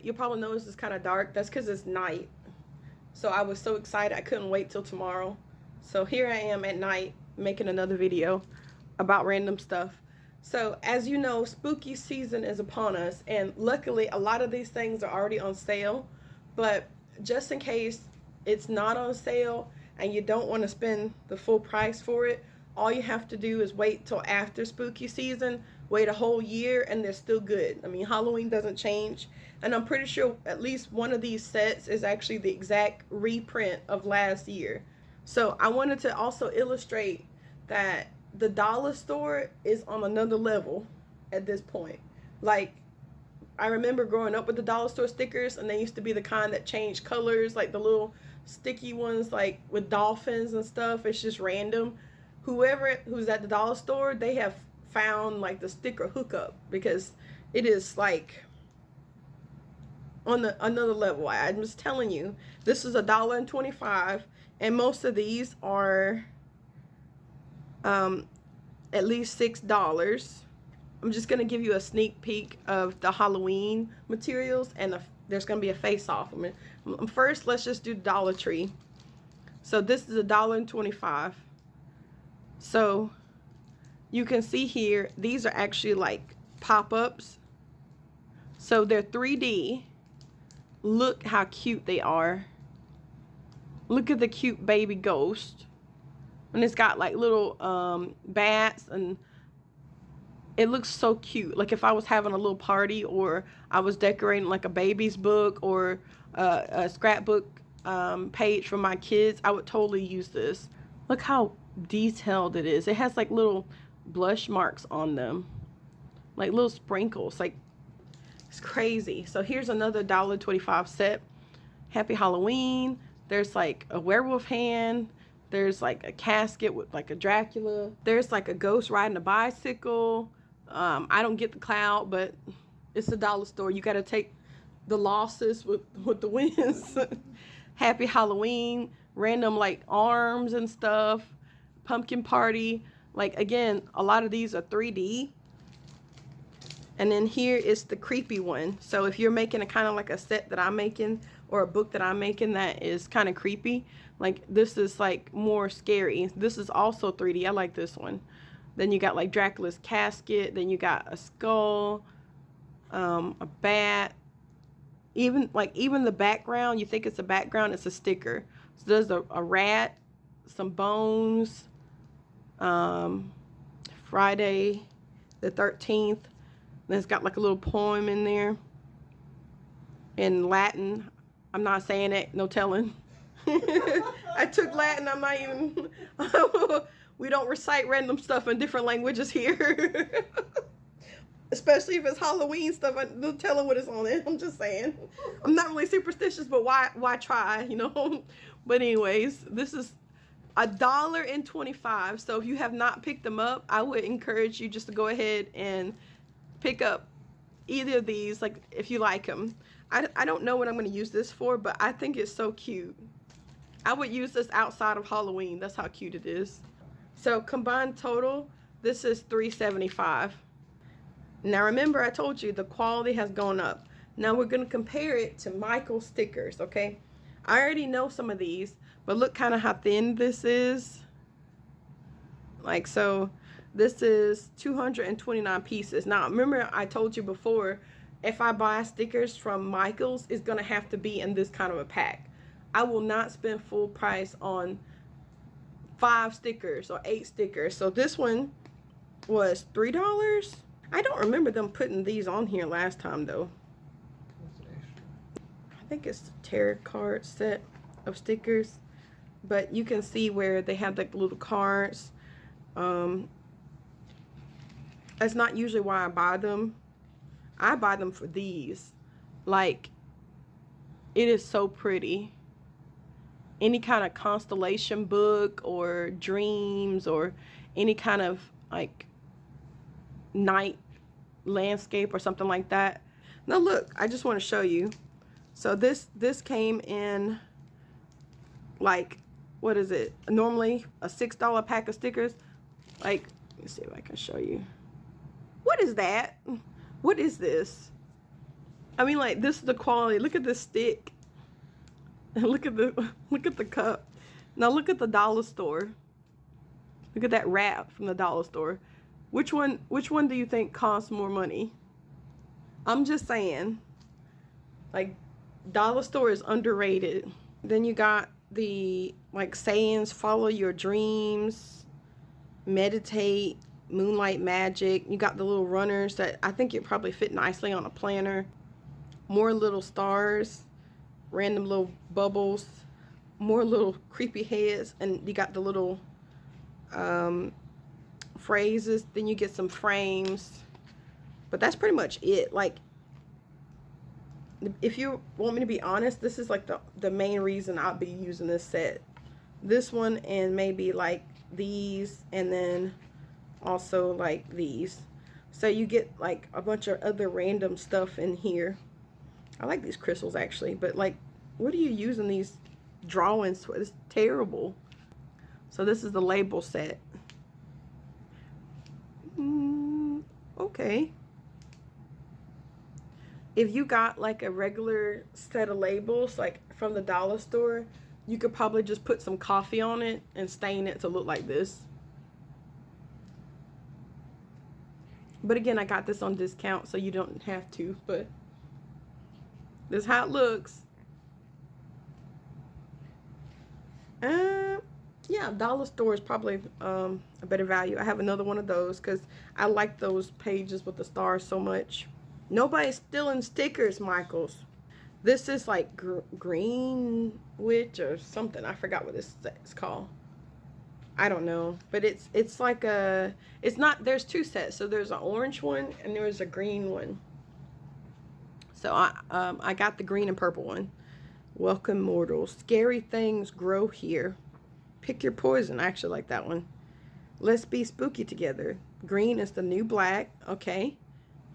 You'll probably notice it's kind of dark. That's because it's night. So I was so excited I couldn't wait till tomorrow. So here I am at night making another video about random stuff. So as you know, spooky season is upon us, and luckily a lot of these things are already on sale. But just in case it's not on sale and you don't want to spend the full price for it, all you have to do is wait till after spooky season, wait a whole year, and they're still good. I mean, Halloween doesn't change, and I'm pretty sure at least one of these sets is actually the exact reprint of last year. So I wanted to also illustrate that the dollar store is on another level at this point. Like, I remember growing up with the dollar store stickers, and they used to be the kind that changed colors, like the little sticky ones, like with dolphins and stuff. It's just random. Whoever who's at the dollar store, they have found like the sticker hookup, because it is like on another level. I'm just telling you, this is $1.25, and most of these are at least $6. I'm just going to give you a sneak peek of the Halloween materials, and there's going to be a face-off. First, let's just do Dollar Tree. So this is $1.25. So you can see here, these are actually like pop-ups. So they're 3D. Look how cute they are. Look at the cute baby ghost. And it's got like little bats, and it looks so cute. Like if I was having a little party, or I was decorating like a baby's book, or a scrapbook page for my kids, I would totally use this. Look how detailed it is. It has like little blush marks on them, like little sprinkles. Like, it's crazy. So here's another $1.25 set. Happy Halloween. There's like a werewolf hand. There's like a casket with like a Dracula. There's like a ghost riding a bicycle. I don't get the cloud, but it's a dollar store. You got to take the losses with the wins. Happy Halloween. Random like arms and stuff. Pumpkin party. Like, again, a lot of these are 3D. And then here is the creepy one. So if you're making a kind of like a set that I'm making, or a book that I'm making that is kind of creepy, like this is like more scary. This is also 3D. I like this one. Then you got like Dracula's casket. Then you got a skull, a bat. Even the background, you think it's a background, it's a sticker. So there's a rat, some bones, Friday the 13th. And it's got like a little poem in there in Latin. I'm not saying it, no telling. I took Latin. I'm not even we don't recite random stuff in different languages here. Especially if it's Halloween stuff, no telling what is on it. I'm just saying. I'm not really superstitious, but why try, you know? But anyways, this is $1.25. So if you have not picked them up, I would encourage you just to go ahead and pick up either of these, like if you like them. I don't know what I'm going to use this for, but I think it's so cute. I would use this outside of Halloween. That's how cute it is. So combined total, this is $3.75. Now remember, I told you the quality has gone up. Now we're going to compare it to Michael's stickers, okay? I already know some of these, but look kind of how thin this is. Like, so this is 229 pieces. Now remember, I told you before, if I buy stickers from Michael's, it's going to have to be in this kind of a pack. I will not spend full price on 5 stickers or 8 stickers. So this one was $3. I don't remember them putting these on here last time though. I think it's the tarot card set of stickers, but you can see where they have like little cards. That's not usually why I buy them. I buy them for these. Like, it is so pretty. Any kind of constellation book or dreams or any kind of like night landscape or something like that. Now look, I just want to show you. So this came in like, what is it? Normally a $6 pack of stickers. Like, let me see if I can show you. What is that? What is this? I mean, like, this is the quality. Look at this stick. And look at the cup. Now look at the dollar store. Look at that wrap from the dollar store. Which one do you think costs more money? I'm just saying, like, dollar store is underrated. Then you got the, like, sayings, follow your dreams, meditate, moonlight magic. You got the little runners that I think it probably fit nicely on a planner. More little stars, random little bubbles, more little creepy heads, and you got the little phrases. Then you get some frames, but that's pretty much it. Like, if you want me to be honest, this is like the main reason I'll be using this set. This one, and maybe like these, and then also like these. So you get like a bunch of other random stuff in here. I like these crystals actually, but like, what are you using these drawings for? It's terrible. So this is the label set. Okay. If you got like a regular set of labels, like from the dollar store, you could probably just put some coffee on it and stain it to look like this. But again, I got this on discount, so you don't have to, but this is how it looks. Yeah, dollar store is probably a better value. I have another one of those because I like those pages with the stars so much. Nobody's stealing stickers, Michaels. This is like Green Witch or something. I forgot what this is called. I don't know, but it's like a, it's not, there's two sets. So there's an orange one and there's a green one. So I got the green and purple one. Welcome mortals. Scary things grow here. Pick your poison. I actually like that one. Let's be spooky together. Green is the new black. Okay.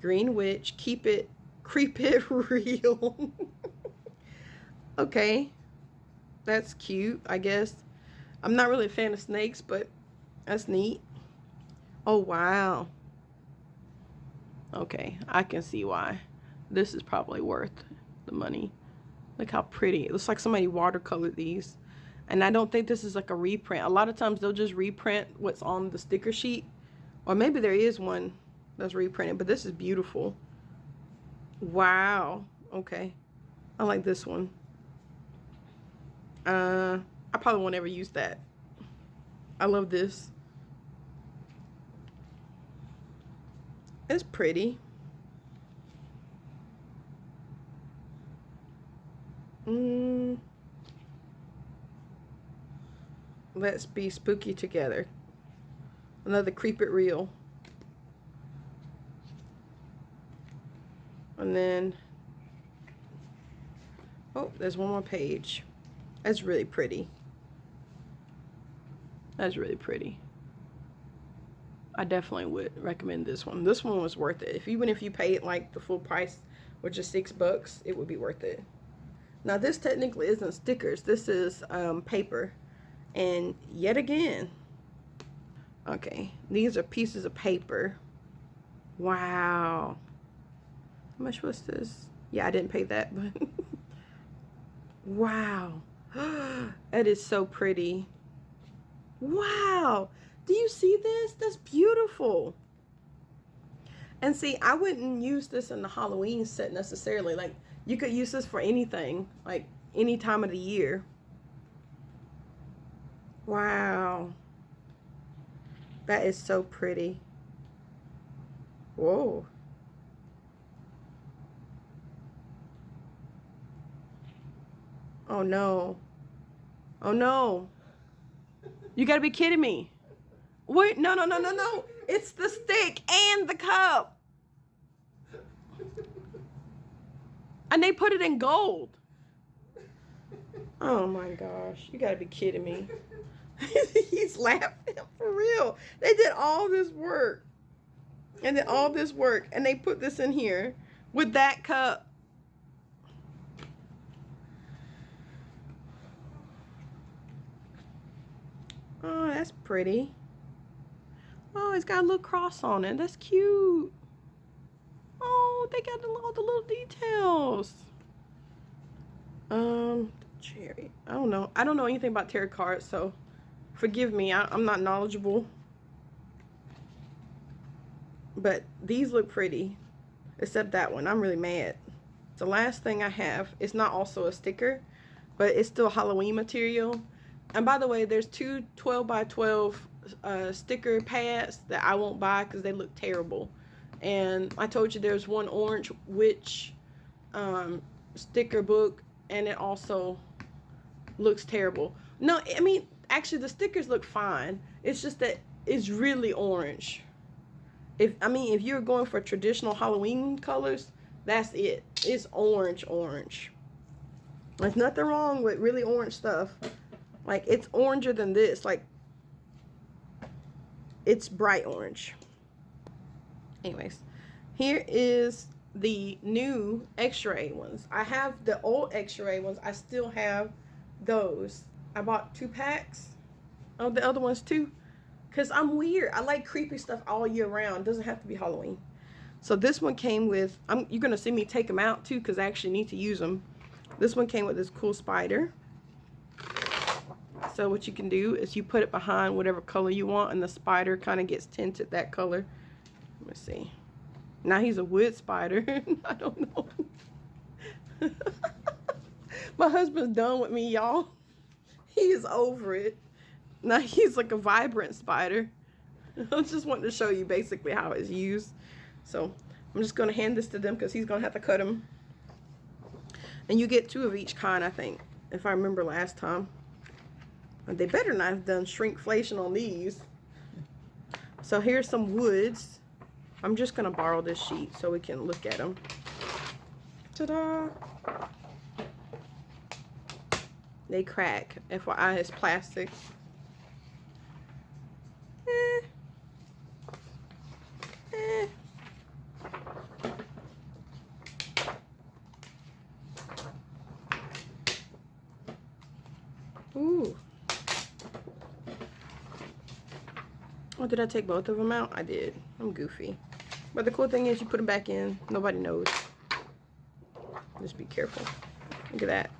Green Witch. Keep it, creep it real. Okay. That's cute, I guess. I'm not really a fan of snakes, but that's neat. Oh, wow. Okay, I can see why. This is probably worth the money. Look how pretty. It looks like somebody watercolored these. And I don't think this is like a reprint. A lot of times they'll just reprint what's on the sticker sheet. Or maybe there is one that's reprinted, but this is beautiful. Wow. Okay. I like this one. I probably won't ever use that. I love this. It's pretty. Let's be spooky together. Another creep it real. And then, oh, there's one more page. That's really pretty. That's really pretty. I definitely would recommend this one. This one was worth it. Even if you paid like the full price, which is $6, it would be worth it. Now this technically isn't stickers. This is paper. And yet again, okay, these are pieces of paper. Wow. How much was this? Yeah, I didn't pay that, but wow. That is so pretty. Wow. Do you see this? That's beautiful. And see, I wouldn't use this in the Halloween set necessarily. Like, you could use this for anything, like any time of the year. Wow. That is so pretty. Whoa. Oh no. Oh no. You gotta be kidding me. Wait, no, no, no, no, no. It's the stick and the cup. And they put it in gold. Oh my gosh. You gotta be kidding me. He's laughing for real. They did all this work. And then all this work. And they put this in here with that cup. Oh, that's pretty. Oh, it's got a little cross on it. That's cute. Oh, cute. They got all the little details. Cherry. I don't know. I don't know anything about tarot cards, so forgive me. I'm not knowledgeable. But these look pretty. Except that one. I'm really mad. The last thing I have is not also a sticker, but it's still Halloween material. And by the way, there's two 12 by 12 sticker pads that I won't buy because they look terrible. And I told you there's one orange witch sticker book, and it also looks terrible. No, I mean, actually the stickers look fine. It's just that it's really orange. If you're going for traditional Halloween colors, that's it. It's orange. There's nothing wrong with really orange stuff. Like, it's oranger than this. Like, it's bright orange. Anyways, here is the new X-ray ones. I have the old X-ray ones. I still have those. I bought 2 packs of the other ones too. Because I'm weird. I like creepy stuff all year round. It doesn't have to be Halloween. So this one came with, you're going to see me take them out too because I actually need to use them. This one came with this cool spider. So what you can do is you put it behind whatever color you want, and the spider kind of gets tinted that color. Let me see. Now he's a wood spider. I don't know. My husband's done with me, y'all. He is over it. Now he's like a vibrant spider. I just wanted to show you basically how it's used. So I'm just going to hand this to them because he's going to have to cut them. And you get 2 of each kind, I think, if I remember last time. They better not have done shrinkflation on these. So here's some woods. I'm just going to borrow this sheet so we can look at them. Ta-da! They crack. FYI, it's plastic. Ooh. Oh, did I take both of them out? I did. I'm goofy. But the cool thing is you put them back in. Nobody knows. Just be careful. Look at that.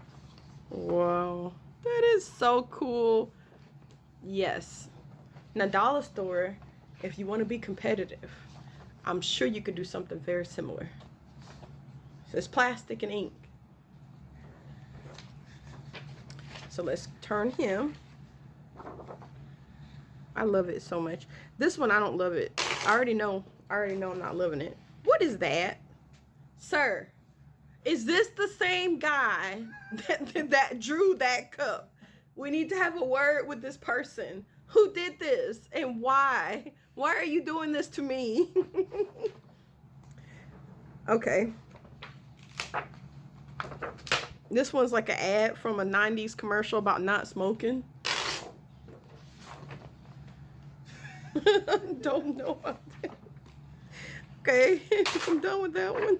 Whoa. That is so cool. Yes. Now, dollar store, if you want to be competitive, I'm sure you could do something very similar. So it's plastic and ink. So let's turn him. I love it so much. This one, I don't love it. I already know I'm not loving it. What is that? Sir, is this the same guy that drew that cup? We need to have a word with this person. Who did this and why? Why are you doing this to me? Okay. This one's like an ad from a 90s commercial about not smoking. Don't know about that. Okay, I'm done with that one.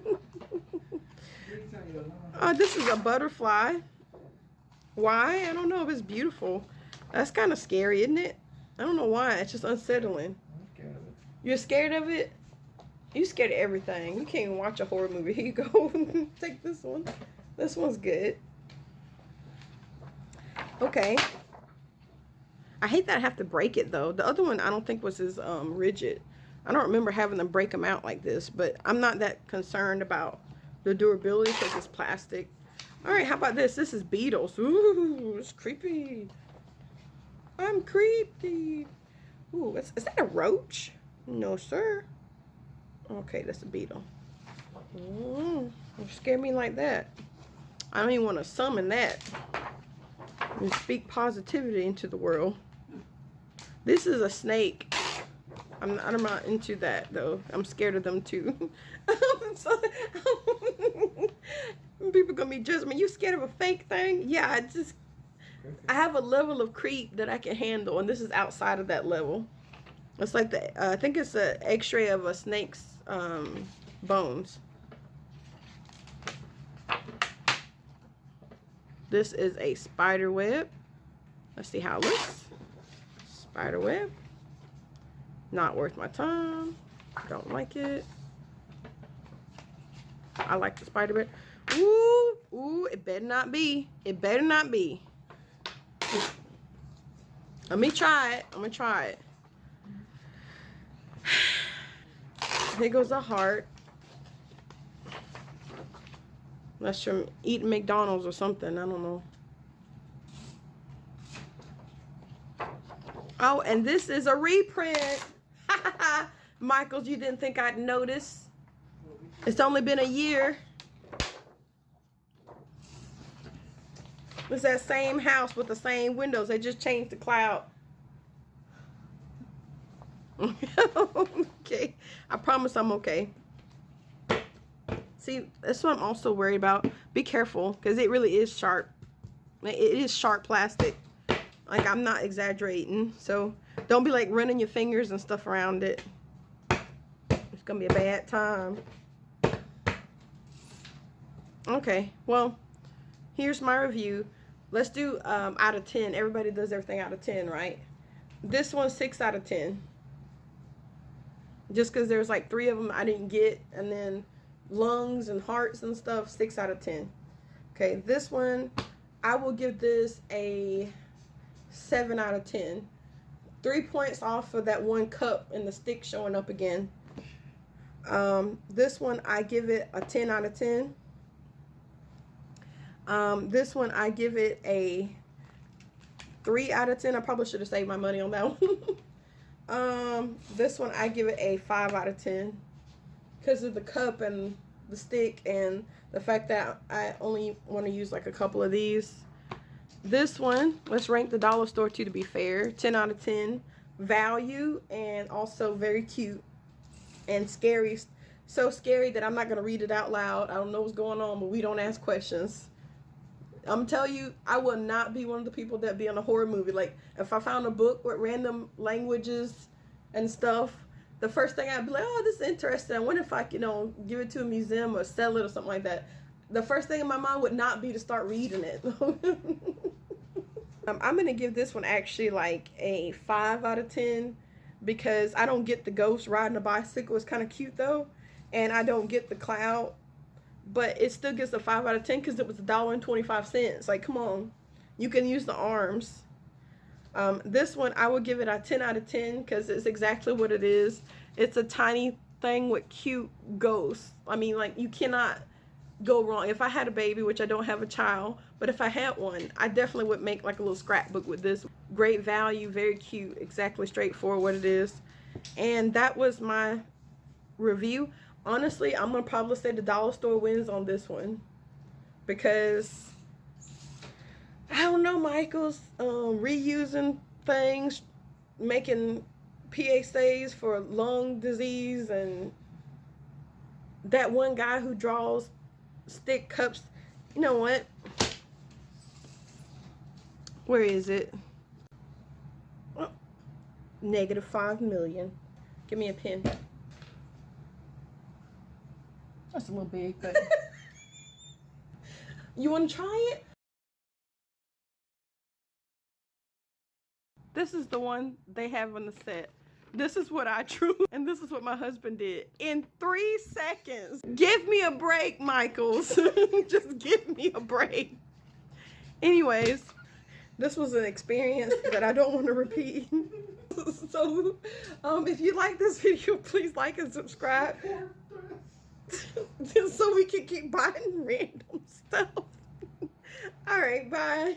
This is a butterfly. Why? I don't know if it's beautiful. That's kind of scary, isn't it? I don't know why. It's just unsettling. I'm scared of it. You're scared of it? You're scared of everything. You can't even watch a horror movie. Here you go. Take this one. This one's good. Okay. I hate that I have to break it though. The other one I don't think was as rigid. I don't remember having to break them out like this, but I'm not that concerned about the durability because it's plastic. All right, how about this? This is beetles. Ooh, it's creepy. I'm creepy. Ooh, is that a roach? No, sir. Okay, that's a beetle. Don't scare me like that. I don't even want to summon that and speak positivity into the world. This is a snake. I'm not into that though. I'm scared of them too. People gonna be judging me. You scared of a fake thing? Yeah, I have a level of creep that I can handle, and this is outside of that level. It's like I think it's an X-ray of a snake's bones. This is a spider web. Let's see how it looks. Spider web. Not worth my time. Don't like it. I like the spider bit. Ooh, ooh, it better not be. It better not be. Let me try it. I'm gonna try it. Here goes a heart. That's from eating McDonald's or something. I don't know. Oh, and this is a reprint. Michaels, you didn't think I'd notice? It's only been a year. It's that same house with the same windows. They just changed the cloud. Okay. I promise I'm okay. See, that's what I'm also worried about. Be careful, because it really is sharp. It is sharp plastic. Like, I'm not exaggerating. So, don't be like running your fingers and stuff around it. It's going to be a bad time. Okay, well, here's my review. Let's do out of 10. Everybody does everything out of 10, right? This one's 6 out of 10. Just because there's like 3 of them I didn't get. And then lungs and hearts and stuff, 6 out of 10. Okay, this one, I will give this a 7 out of 10. 3 points off of that one cup and the stick showing up again. This one, I give it a 10 out of 10. This one, I give it a 3 out of 10. I probably should have saved my money on that one. This one, I give it a 5 out of 10 because of the cup and the stick and the fact that I only want to use like a couple of these. This one, let's rank the dollar store too, to be fair. 10 out of 10. Value and also very cute and scary. So scary that I'm not going to read it out loud. I don't know what's going on, but we don't ask questions. I'm telling you, I will not be one of the people that be on a horror movie. Like, if I found a book with random languages and stuff, the first thing I'd be like, oh, this is interesting. I wonder if I can, give it to a museum or sell it or something like that. The first thing in my mind would not be to start reading it. I'm going to give this one actually like a 5 out of 10 because I don't get the ghost riding a bicycle. It's kind of cute though. And I don't get the cloud. But it still gets a 5 out of 10 because it was $1.25. Like, come on. You can use the arms. This one, I will give it a 10 out of 10 because it's exactly what it is. It's a tiny thing with cute ghosts. I mean, like, you cannot go wrong. If I had a baby, which I don't have a child, but if I had one, I definitely would make like a little scrapbook with this. Great value, very cute, exactly straightforward what it is. And that was my review. Honestly, I'm going to probably say the dollar store wins on this one because I don't know, Michael's reusing things, making PSAs for lung disease, and that one guy who draws stick cups. You know what? Where is it? Oh, -5 million. Give me a pen. That's a little big, but you want to try it? This is the one they have on the set. This is what I drew, and this is what my husband did in 3 seconds. Give me a break, Michaels. Just give me a break. Anyways, this was an experience that I don't want to repeat. So, if you like this video, please like and subscribe. So we can keep buying random stuff. All right, bye.